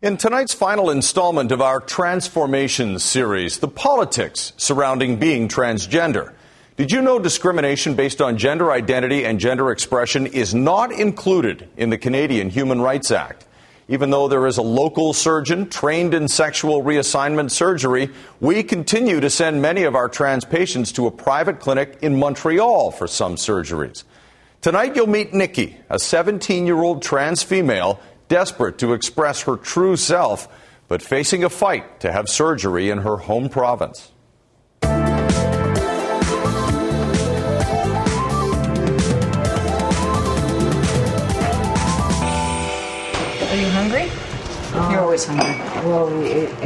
In tonight's final installment of our Transformations series, the politics surrounding being transgender. Did you know discrimination based on gender identity and gender expression is not included in the Canadian Human Rights Act? Even though there is a local surgeon trained in sexual reassignment surgery, we continue to send many of our trans patients to a private clinic in Montreal for some surgeries. Tonight you'll meet Nikki, a 17-year-old trans female desperate to express her true self, but facing a fight to have surgery in her home province. Are you hungry? You're always hungry.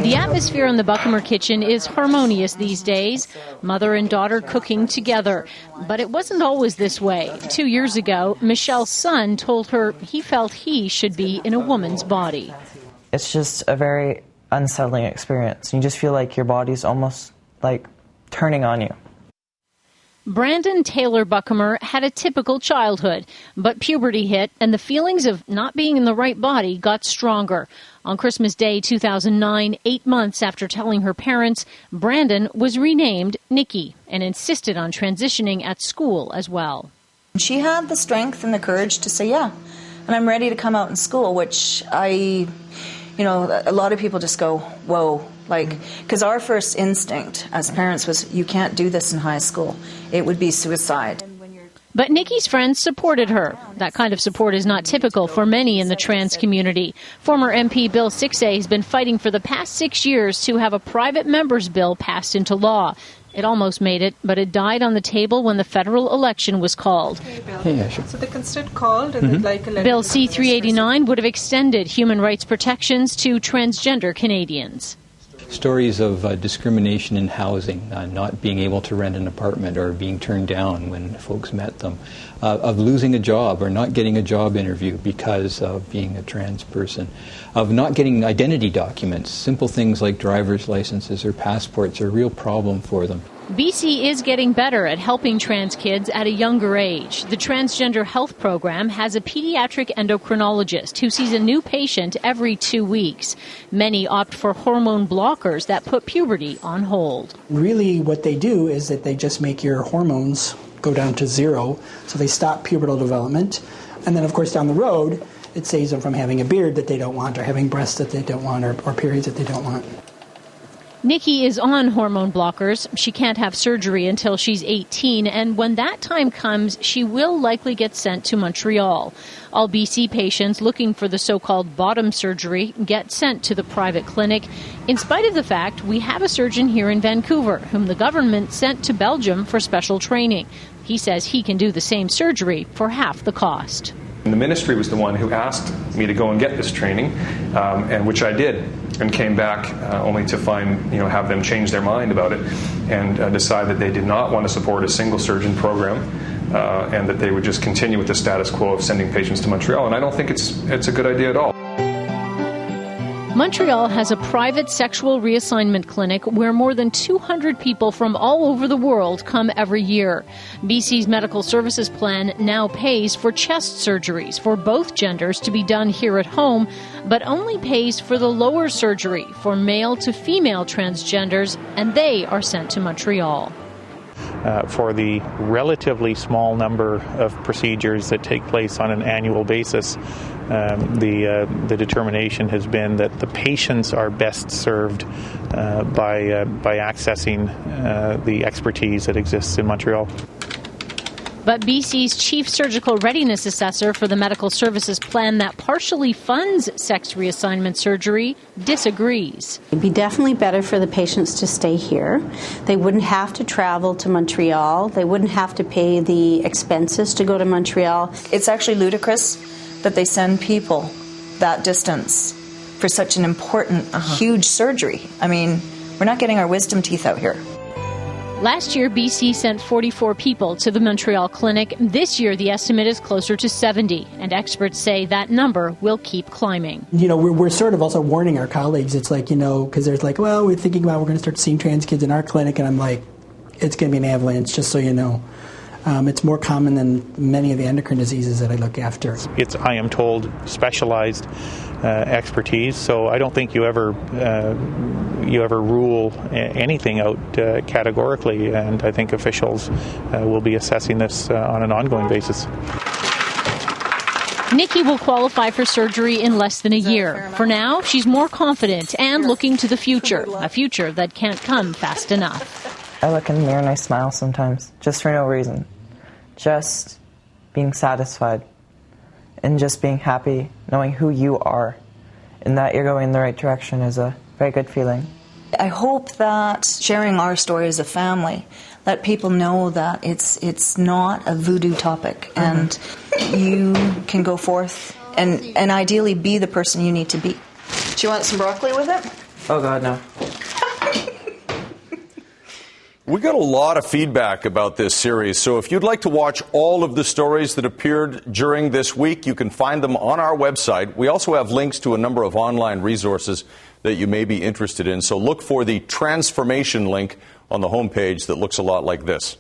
The atmosphere in the BUCHAMER kitchen is harmonious these days, mother and daughter cooking together. But it wasn't always this way. 2 years ago, Michelle's son told her he felt he should be in a woman's body. It's just a very unsettling experience. You just feel like your body's almost like turning on you. Brandon Taylor BUCHAMER had a typical childhood, but puberty hit and the feelings of not being in the right body got stronger. On Christmas Day 2009, 8 months after telling her parents, Brandon was renamed Nikki and insisted on transitioning at school as well. She had the strength and the courage to say, yeah, and I'm ready to come out in school, which a lot of people just go, whoa. Because our first instinct as parents was, you can't do this in high school. It would be suicide. But Nikki's friends supported her. That kind of support is not typical for many in the trans community. Former MP Bill SIKSAY has been fighting for the past 6 years to have a private member's bill passed into law. It almost made it, but it died on the table when the federal election was called. Yeah, sure. So they considered called and they'd like a letter. Bill C-389 would have extended human rights protections to transgender Canadians. Stories of discrimination in housing, not being able to rent an apartment or being turned down when folks met them, of losing a job or not getting a job interview because of being a trans person, of not getting identity documents. Simple things like driver's licenses or passports are a real problem for them. BC is getting better at helping trans kids at a younger age. The Transgender Health Program has a pediatric endocrinologist who sees a new patient every 2 weeks. Many opt for hormone blockers that put puberty on hold. Really what they do is that they just make your hormones go down to zero, so they stop pubertal development. And then, of course, down the road, it saves them from having a beard that they don't want or having breasts that they don't want or periods that they don't want. Nikki is on hormone blockers. She can't have surgery until she's 18, and when that time comes, she will likely get sent to Montreal. All BC patients looking for the so-called bottom surgery get sent to the private clinic, in spite of the fact we have a surgeon here in Vancouver whom the government sent to Belgium for special training. He says he can do the same surgery for half the cost. And the ministry was the one who asked me to go and get this training, and which I did, and came back only to find, have them change their mind about it and decide that they did not want to support a single surgeon program, and that they would just continue with the status quo of sending patients to Montreal. And I don't think it's a good idea at all. Montreal has a private sexual reassignment clinic where more than 200 people from all over the world come every year. BC's medical services plan now pays for chest surgeries for both genders to be done here at home, but only pays for the lower surgery for male to female transgenders, and they are sent to Montreal. For the relatively small number of procedures that take place on an annual basis, the determination has been that the patients are best served by accessing the expertise that exists in Montreal. But BC's chief surgical readiness assessor for the medical services plan that partially funds sex reassignment surgery disagrees. It'd be definitely better for the patients to stay here. They wouldn't have to travel to Montreal. They wouldn't have to pay the expenses to go to Montreal. It's actually ludicrous that they send people that distance for such an important, huge surgery. I mean, we're not getting our wisdom teeth out here. Last year, BC sent 44 people to the Montreal clinic. This year, the estimate is closer to 70, and experts say that number will keep climbing. We're sort of also warning our colleagues. It's like, because there's like, well, we're thinking about we're going to start seeing trans kids in our clinic, and I'm like, it's going to be an avalanche, just so you know. It's more common than many of the endocrine diseases that I look after. It's, I am told, specialized expertise, so I don't think you ever rule anything out categorically, and I think officials will be assessing this on an ongoing basis. Nikki will qualify for surgery in less than a year. For now, she's more confident and looking to the future, a future that can't come fast enough. I look in the mirror and I smile sometimes, just for no reason. Just being satisfied and just being happy, knowing who you are and that you're going in the right direction is a very good feeling. I hope that sharing our story as a family, let people know that it's not a voodoo topic, and you can go forth and ideally be the person you need to be. Do you want some broccoli with it? Oh God, no. We got a lot of feedback about this series, so if you'd like to watch all of the stories that appeared during this week, you can find them on our website. We also have links to a number of online resources that you may be interested in, so look for the transformation link on the homepage that looks a lot like this.